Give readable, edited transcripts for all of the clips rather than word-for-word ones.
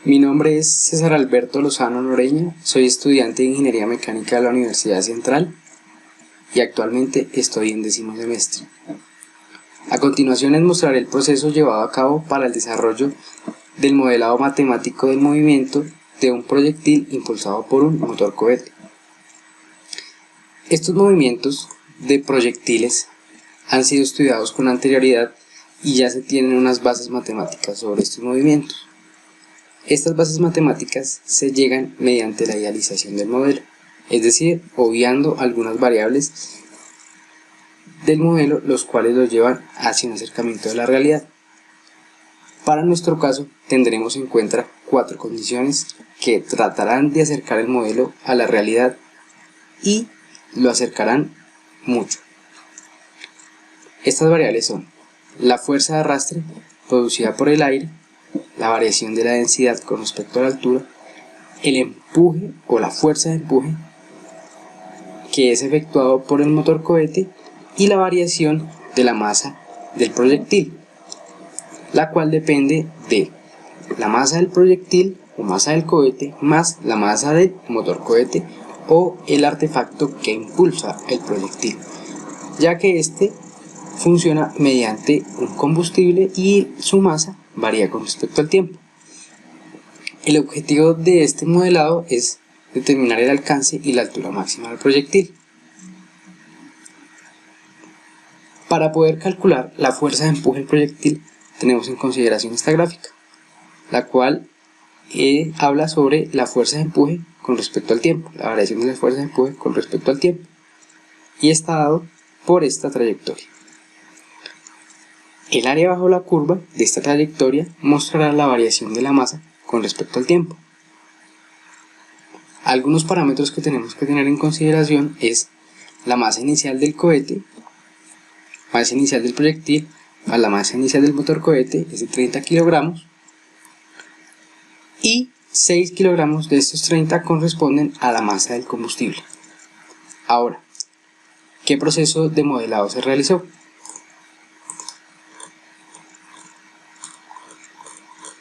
Mi nombre es César Alberto Lozano Noreña, soy estudiante de Ingeniería Mecánica de la Universidad Central y actualmente estoy en 10º semestre. A continuación les mostraré el proceso llevado a cabo para el desarrollo del modelado matemático del movimiento de un proyectil impulsado por un motor cohete. Estos movimientos de proyectiles han sido estudiados con anterioridad y ya se tienen unas bases matemáticas sobre estos movimientos. Estas bases matemáticas se llegan mediante la idealización del modelo, es decir, obviando algunas variables del modelo, los cuales los llevan hacia un acercamiento de la realidad. Para nuestro caso, tendremos en cuenta 4 condiciones que tratarán de acercar el modelo a la realidad y lo acercarán mucho. Estas variables son la fuerza de arrastre producida por el aire, la variación de la densidad con respecto a la altura, el empuje o la fuerza de empuje que es efectuado por el motor cohete y la variación de la masa del proyectil, la cual depende de la masa del proyectil o masa del cohete más la masa del motor cohete o el artefacto que impulsa el proyectil, ya que este funciona mediante un combustible y su masa varía con respecto al tiempo. El objetivo de este modelado es determinar el alcance y la altura máxima del proyectil. Para poder calcular la fuerza de empuje del proyectil tenemos en consideración esta gráfica, la cual habla sobre la fuerza de empuje con respecto al tiempo, la variación de la fuerza de empuje con respecto al tiempo, y está dado por esta trayectoria. El área bajo la curva de esta trayectoria mostrará la variación de la masa con respecto al tiempo. Algunos parámetros que tenemos que tener en consideración es la masa inicial del cohete, masa inicial del proyectil más la masa inicial del motor cohete es de 30 kilogramos y 6 kilogramos de estos 30 corresponden a la masa del combustible. Ahora, ¿qué proceso de modelado se realizó?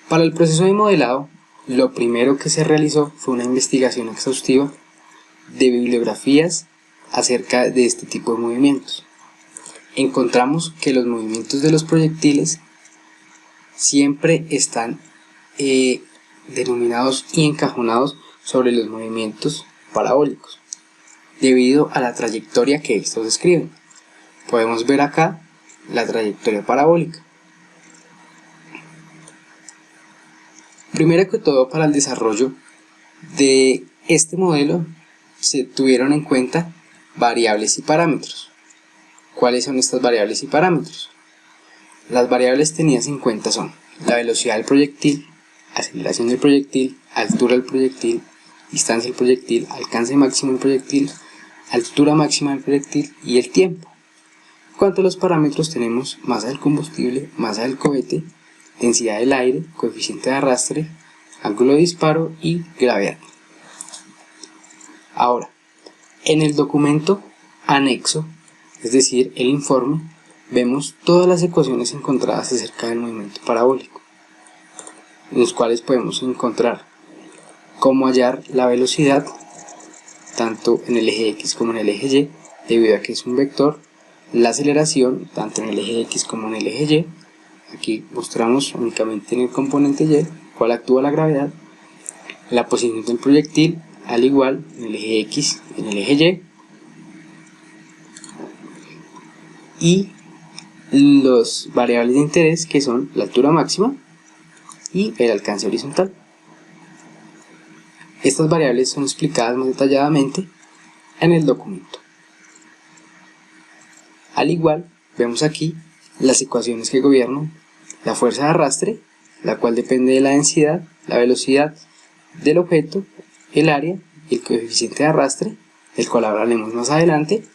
Para el proceso de modelado, lo primero que se realizó fue una investigación exhaustiva de bibliografías acerca de este tipo de movimientos. Encontramos que los movimientos de los proyectiles siempre están denominados y encajonados sobre los movimientos parabólicos, debido a la trayectoria que estos describen. Podemos ver acá la trayectoria parabólica. Primero que todo, para el desarrollo de este modelo se tuvieron en cuenta variables y parámetros. ¿Cuáles son estas variables y parámetros? Las variables tenidas en cuenta son la velocidad del proyectil, aceleración del proyectil, altura del proyectil, distancia del proyectil, alcance máximo del proyectil, altura máxima del proyectil y el tiempo. En cuanto a los parámetros tenemos masa del combustible, masa del cohete, densidad del aire, coeficiente de arrastre, ángulo de disparo y gravedad. Ahora, en el documento anexo, es decir, el informe, vemos todas las ecuaciones encontradas acerca del movimiento parabólico, en los cuales podemos encontrar cómo hallar la velocidad, tanto en el eje X como en el eje Y, debido a que es un vector, la aceleración, tanto en el eje X como en el eje Y. Aquí mostramos únicamente en el componente Y cuál actúa la gravedad, la posición del proyectil, al igual en el eje X y en el eje Y los variables de interés que son la altura máxima y el alcance horizontal. Estas variables son explicadas más detalladamente en el documento. Al igual, vemos aquí las ecuaciones que gobiernan la fuerza de arrastre, la cual depende de la densidad, la velocidad del objeto, el área y el coeficiente de arrastre, del cual hablaremos más adelante,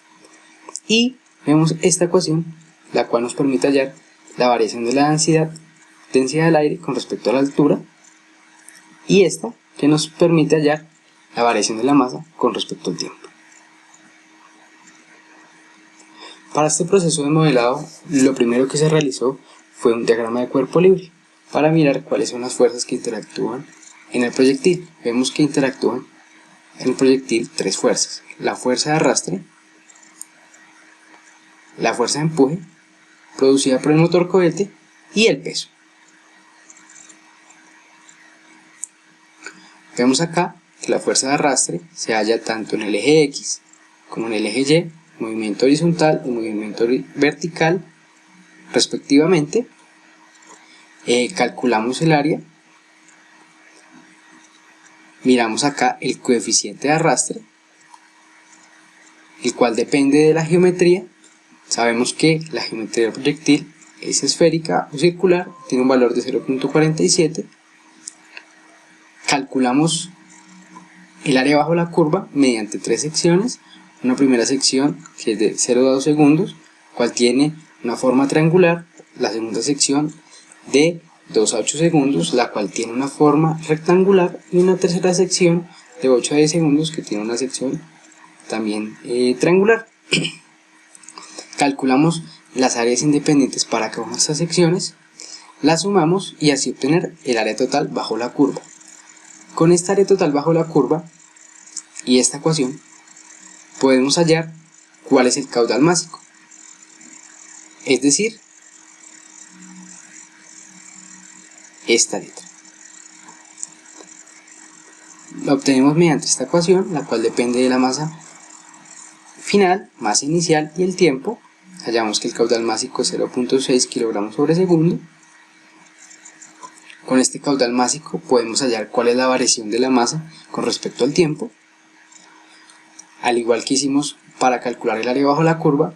y vemos esta ecuación, la cual nos permite hallar la variación de la densidad del aire con respecto a la altura, y esta que nos permite hallar la variación de la masa con respecto al tiempo. Para este proceso de modelado, lo primero que se realizó fue un diagrama de cuerpo libre para mirar cuáles son las fuerzas que interactúan En el proyectil vemos que interactúan en el proyectil tres fuerzas: la fuerza de arrastre, la fuerza de empuje producida por el motor cohete y el peso. Vemos acá que la fuerza de arrastre se halla tanto en el eje X como en el eje Y, movimiento horizontal y movimiento vertical respectivamente. Calculamos el área, miramos acá el coeficiente de arrastre, el cual depende de la geometría. Sabemos que la geometría del proyectil es esférica o circular, tiene un valor de 0.47. Calculamos el área bajo la curva mediante tres secciones. Una primera sección que es de 0 a 2 segundos, cual tiene una forma triangular. La segunda sección de 2 a 8 segundos, la cual tiene una forma rectangular. Y una tercera sección de 8 a 10 segundos que tiene una sección también triangular. Calculamos las áreas independientes para cada una de estas secciones, las sumamos y así obtener el área total bajo la curva. Con esta área total bajo la curva y esta ecuación podemos hallar cuál es el caudal másico, es decir, esta letra. La obtenemos mediante esta ecuación, la cual depende de la masa final, masa inicial y el tiempo. Hallamos que el caudal másico es 0.6 kilogramos sobre segundo. Con este caudal másico podemos hallar cuál es la variación de la masa con respecto al tiempo. Al igual que hicimos para calcular el área bajo la curva,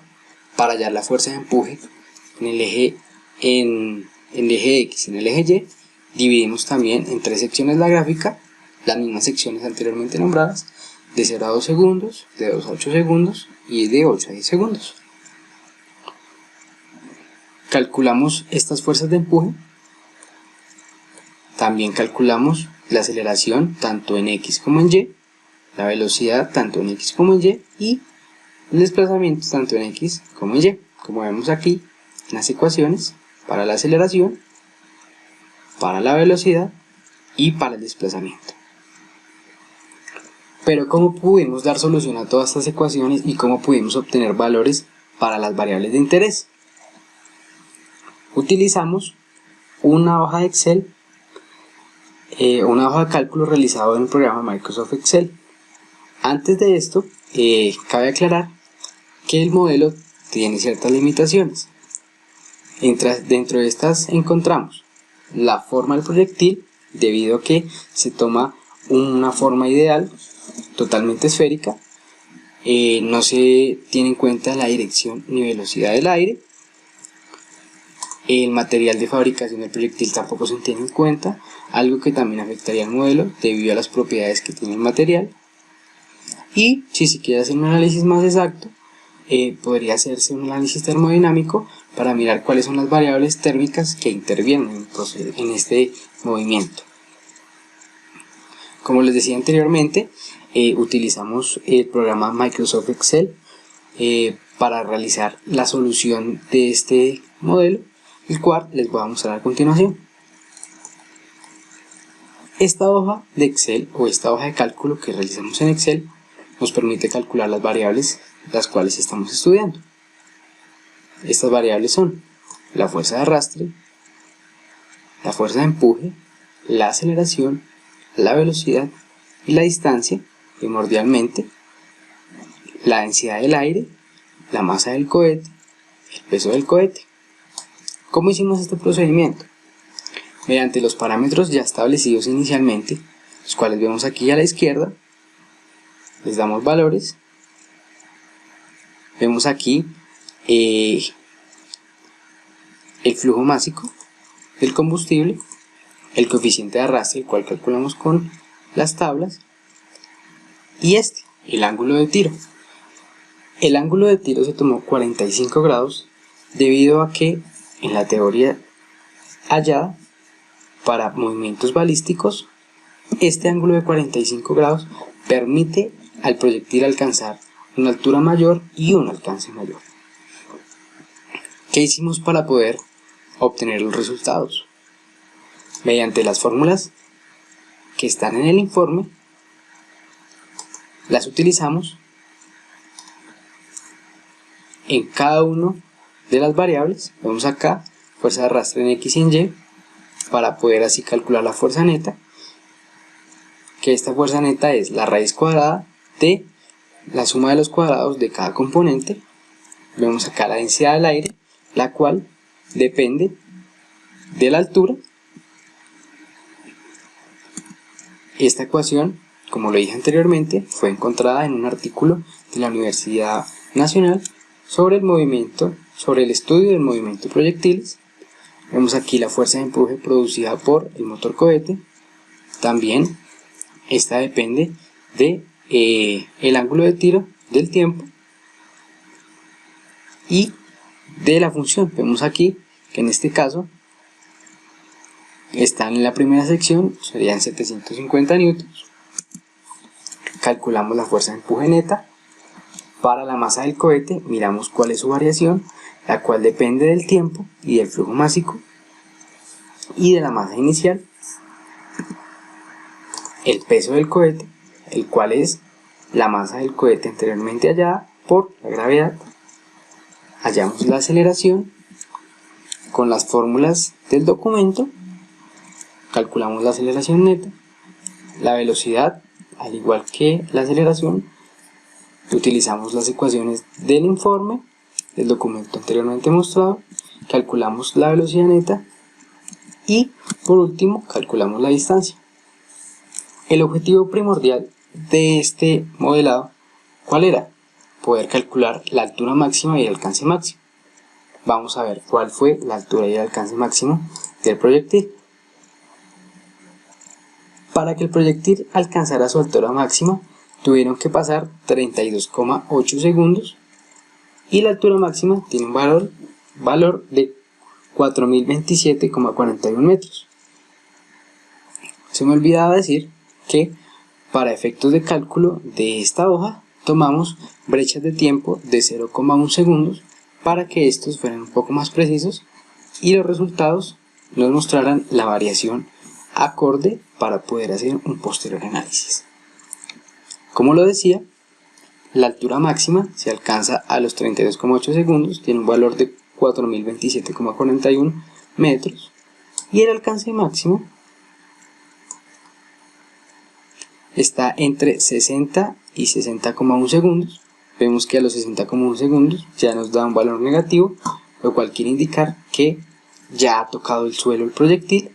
para hallar la fuerza de empuje en el eje X y en el eje Y, dividimos también en tres secciones la gráfica, las mismas secciones anteriormente nombradas, de 0 a 2 segundos, de 2 a 8 segundos y de 8 a 10 segundos. Calculamos estas fuerzas de empuje. También calculamos la aceleración tanto en X como en Y, la velocidad tanto en X como en Y y el desplazamiento tanto en X como en Y. Como vemos aquí en las ecuaciones, para la aceleración, para la velocidad y para el desplazamiento. Pero ¿cómo pudimos dar solución a todas estas ecuaciones y cómo pudimos obtener valores para las variables de interés? Utilizamos una hoja de Excel, una hoja de cálculo realizado en el programa Microsoft Excel. Antes de esto, cabe aclarar que el modelo tiene ciertas limitaciones. Dentro de estas encontramos la forma del proyectil, debido a que se toma una forma ideal, totalmente esférica. No se tiene en cuenta la dirección ni velocidad del aire. El material de fabricación del proyectil tampoco se tiene en cuenta, algo que también afectaría al modelo debido a las propiedades que tiene el material. Y si se quiere hacer un análisis más exacto, podría hacerse un análisis termodinámico para mirar cuáles son las variables térmicas que intervienen en este movimiento. Como les decía anteriormente, utilizamos el programa Microsoft Excel para realizar la solución de este modelo, el cual les voy a mostrar a continuación. Esta hoja de Excel o esta hoja de cálculo que realizamos en Excel nos permite calcular las variables las cuales estamos estudiando. Estas variables son la fuerza de arrastre, la fuerza de empuje, la aceleración, la velocidad y la distancia, primordialmente, la densidad del aire, la masa del cohete, el peso del cohete. ¿Cómo hicimos este procedimiento? Mediante los parámetros ya establecidos inicialmente, los cuales vemos aquí a la izquierda, les damos valores. Vemos aquí el flujo másico del combustible, el coeficiente de arrastre, el cual calculamos con las tablas, y el ángulo de tiro. El ángulo de tiro se tomó 45 grados debido a que en la teoría hallada para movimientos balísticos, este ángulo de 45 grados permite al proyectil alcanzar una altura mayor y un alcance mayor. ¿Qué hicimos para poder obtener los resultados? Mediante las fórmulas que están en el informe las utilizamos en cada una de las variables. Vemos acá fuerza de arrastre en X y en Y, para poder así calcular la fuerza neta, que esta fuerza neta es la raíz cuadrada de la suma de los cuadrados de cada componente. Vemos acá la densidad del aire, la cual depende de la altura. Esta ecuación, como lo dije anteriormente, fue encontrada en un artículo de la Universidad Nacional sobre el estudio del movimiento de proyectiles. Vemos aquí la fuerza de empuje producida por el motor cohete. También esta depende de el ángulo de tiro, del tiempo y de la función. Vemos aquí que en este caso están en la primera sección, serían 750 newtons. Calculamos la fuerza de empuje neta. Para la masa del cohete miramos cuál es su variación, la cual depende del tiempo y del flujo másico y de la masa inicial. El peso del cohete, el cual es la masa del cohete anteriormente hallada por la gravedad. Hallamos la aceleración con las fórmulas del documento. Calculamos la aceleración neta, la velocidad, al igual que la aceleración. Utilizamos las ecuaciones del informe, del documento anteriormente mostrado. Calculamos la velocidad neta y, por último, calculamos la distancia. El objetivo primordial de este modelado, ¿cuál era? Poder calcular la altura máxima y el alcance máximo. Vamos a ver cuál fue la altura y el alcance máximo del proyectil. Para que el proyectil alcanzara su altura máxima, tuvieron que pasar 32,8 segundos y la altura máxima tiene un valor de 4027,41 metros. Se me olvidaba decir que para efectos de cálculo de esta hoja tomamos brechas de tiempo de 0,1 segundos para que estos fueran un poco más precisos y los resultados nos mostraran la variación acorde para poder hacer un posterior análisis. Como lo decía, la altura máxima se alcanza a los 32,8 segundos, tiene un valor de 4027,41 metros, y el alcance máximo está entre 60 y 60,1 segundos. Vemos que a los 60,1 segundos ya nos da un valor negativo, lo cual quiere indicar que ya ha tocado el suelo el proyectil,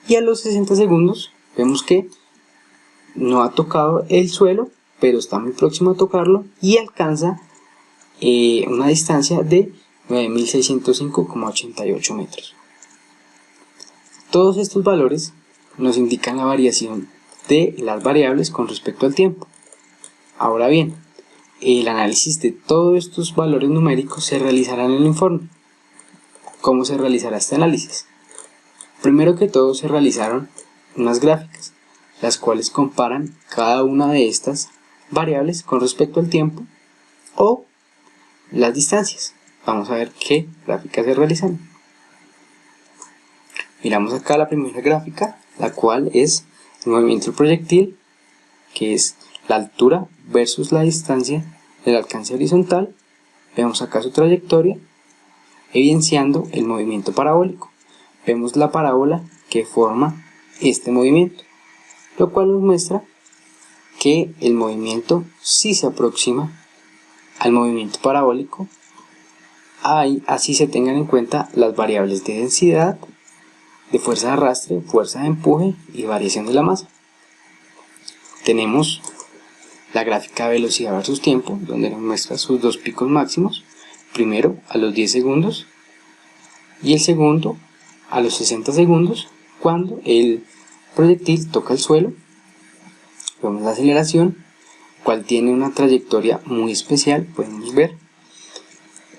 y a los 60 segundos vemos que no ha tocado el suelo, pero está muy próximo a tocarlo y alcanza una distancia de 9605,88 metros. Todos estos valores nos indican la variación de las variables con respecto al tiempo. Ahora bien, el análisis de todos estos valores numéricos se realizará en el informe. ¿Cómo se realizará este análisis? Primero que todo se realizaron unas gráficas, las cuales comparan cada una de estas variables con respecto al tiempo o las distancias. Vamos a ver qué gráficas se realizan. Miramos acá la primera gráfica, la cual es el movimiento del proyectil, que es la altura versus la distancia del alcance horizontal. Vemos acá su trayectoria, evidenciando el movimiento parabólico. Vemos la parábola que forma este movimiento, lo cual nos muestra que el movimiento sí se aproxima al movimiento parabólico. Así se tengan en cuenta las variables de densidad, de fuerza de arrastre, fuerza de empuje y variación de la masa. Tenemos la gráfica de velocidad versus tiempo, donde nos muestra sus dos picos máximos, primero a los 10 segundos y el segundo a los 60 segundos, cuando el proyectil toca el suelo. Vemos la aceleración, cual tiene una trayectoria muy especial. Podemos ver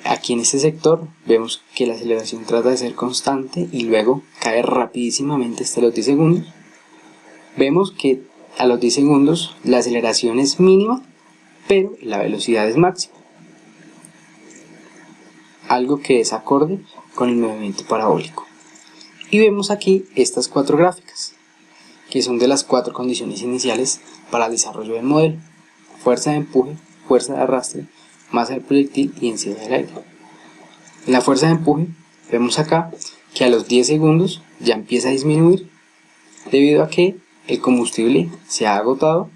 aquí en este sector, vemos que la aceleración trata de ser constante y luego cae rapidísimamente hasta los 10 segundos. Vemos que a los 10 segundos la aceleración es mínima, pero la velocidad es máxima, algo que es acorde con el movimiento parabólico. Y vemos aquí estas cuatro gráficas, que son de las 4 condiciones iniciales para el desarrollo del modelo: fuerza de empuje, fuerza de arrastre, masa del proyectil y densidad del aire. En la fuerza de empuje vemos acá que a los 10 segundos ya empieza a disminuir debido a que el combustible se ha agotado.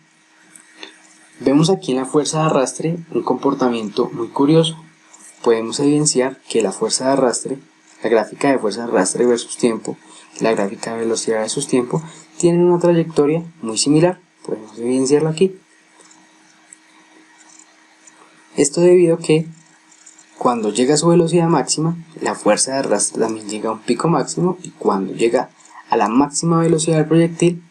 Vemos aquí en la fuerza de arrastre un comportamiento muy curioso. Podemos evidenciar que la fuerza de arrastre, la gráfica de fuerza de arrastre versus tiempo, la gráfica de velocidad versus tiempo, tienen una trayectoria muy similar. Podemos evidenciarlo aquí. Esto debido a que cuando llega a su velocidad máxima, la fuerza de arrastre también llega a un pico máximo, y cuando llega a la máxima velocidad del proyectil,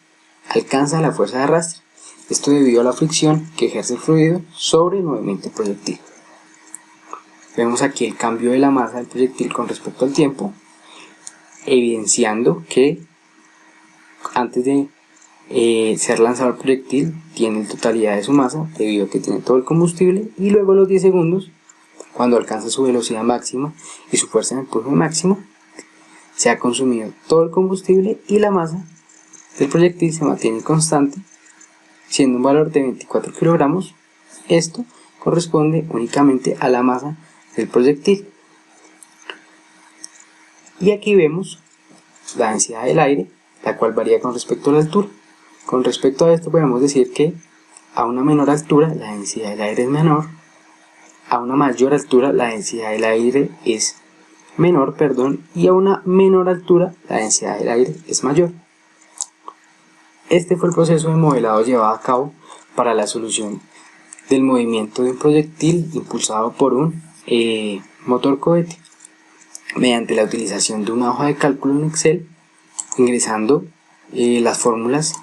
alcanza la fuerza de arrastre. Esto debido a la fricción que ejerce el fluido sobre el movimiento del proyectil. Vemos aquí el cambio de la masa del proyectil con respecto al tiempo, evidenciando que antes de ser lanzado el proyectil tiene totalidad de su masa debido a que tiene todo el combustible, y luego a los 10 segundos, cuando alcanza su velocidad máxima y su fuerza de empuje máxima, se ha consumido todo el combustible y la masa del proyectil se mantiene constante, siendo un valor de 24 kilogramos. Esto corresponde únicamente a la masa del proyectil. Y aquí vemos la densidad del aire, la cual varía con respecto a la altura. Con respecto a esto podemos decir que a una menor altura la densidad del aire es menor, a una mayor altura la densidad del aire es menor, y a una menor altura la densidad del aire es mayor. Este fue el proceso de modelado llevado a cabo para la solución del movimiento de un proyectil impulsado por un motor cohete, mediante la utilización de una hoja de cálculo en Excel, ingresando las fórmulas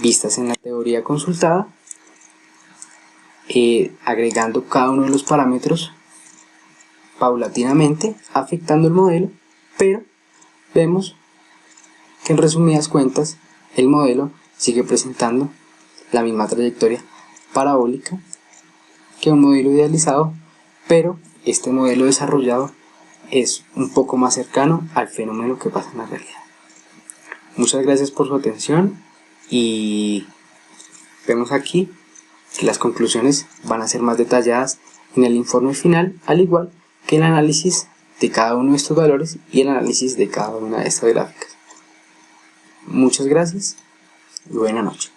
vistas en la teoría consultada, agregando cada uno de los parámetros paulatinamente, afectando el modelo, pero vemos que en resumidas cuentas el modelo sigue presentando la misma trayectoria parabólica que un modelo idealizado, pero este modelo desarrollado es un poco más cercano al fenómeno que pasa en la realidad. Muchas gracias por su atención, y vemos aquí que las conclusiones van a ser más detalladas en el informe final, al igual que el análisis de cada uno de estos valores y el análisis de cada una de estas gráficas. Muchas gracias y buena noche.